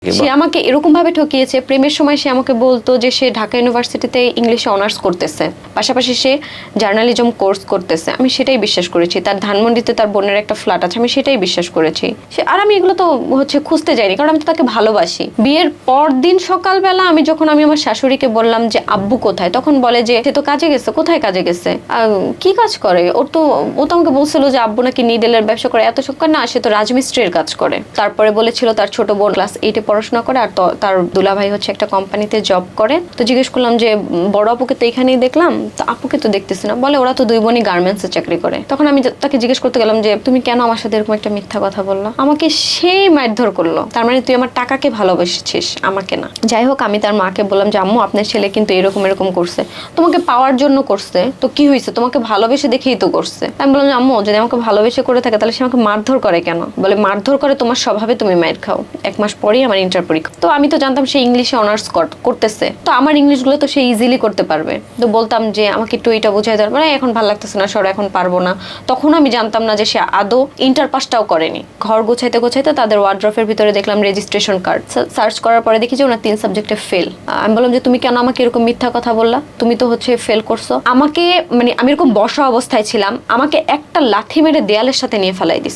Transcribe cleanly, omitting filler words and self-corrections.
সে আমাকে এরকম ভাবে ঠকিয়েছে। প্রেমের সময় সে আমাকে বলতো যে সে ঢাকা ইউনিভার্সিটিতে ইংলিশে অনার্স করতেছে, পাশাপাশি সে জার্নালিজম কোর্স করতেছে। আমি সেটাই বিশ্বাস করেছি। তার ধানমন্ডিতে তার বোনের একটা ফ্ল্যাট আছে, আমি সেটাই বিশ্বাস করেছি। আর আমি এগুলো তো খুঁজতে যাইনি, কারণ আমি তো তাকে ভালোবাসি। বিয়ের পর দিন সকালবেলা আমি আমার শাশুড়িকে বললাম যে আব্বু কোথায়, তখন বলে যে সে তো কাজে গেছে। কোথায় কাজে গেছে? কি কাজ করে? ও তো আমাকে বলছিল যে আব্বু নাকি নিডেলের ব্যবসা করে। এত সব না, সে তো রাজমিস্ত্রির কাজ করে। তারপরে বলেছিল তার ছোট বোন ক্লাস 8-এ পড়াশোনা করে, আর তার দুলাভাই একটা কোম্পানিতে জব করে। তো জিজ্ঞেস করলাম যে বড় আপুকে তো এখানেই দেখলাম, তো আপুকে তো দেখতেছি না। বলে ওরা তো দুই বোনই গার্মেন্টসে চাকরি করে। তখন আমি তাকে জিজ্ঞেস করতে গেলাম যে তুমি কেন আমার সাথে এরকম একটা মিথ্যা কথা বললো? আমাকে সেই মারধর করলো। তার মানে তুই আমার টাকাকে ভালোবেসেছিস, আমাকে না। যাই হোক, আমি তার মাকে বললাম যে আম্মু, আপনার ছেলে কিন্তু এরকম করছে, তোমাকে পাওয়ার জন্য করছে, তো কি হয়েছে? তোমাকে ভালোবেসে দেখেই তো করছে। আমি বললাম যে আম্মু, যদি আমাকে ভালোবেসে করে থাকে তাহলে সে আমাকে মারধর করে কেন? বলে মারধর করে তোমার স্বভাবে, তুমি মায়ের খাও। 1 মাস পরেই আমার ইন্টার পরীক্ষা। তো আমি তো জানতাম সে ইংলিশে অনার্স করতেছে, তো আমার ইংলিশগুলো তো সে ইজিলি করতে পারবে। তো বলতাম যে আমাকে একটু এটা বোঝাই দেওয়ার পরে, এখন ভালো লাগতেছে না, সর, এখন পারবো না। তখন আমি জানতাম না যে সে আদৌ ইন্টার পাসটাও করেনি। ঘর গোছাইতে গোছাইতে তাদের ওয়ার্ড্রফের ভিতরে দেখলাম রেজিস্ট্রেশন কার্ড। সার্চ করার পরে দেখি যে ওনার 3 সাবজেক্টে ফেল। আমি বললাম যে তুমি কেন আমাকে এরকম মিথ্যা কথা বললা? তুমি তো ফেল করছো। আমাকে আমি এরকম বসা অবস্থায় ছিলাম, আমাকে একটা লাথি মেরে দেয়ালের সাথে নিয়ে ফেলাই দিস।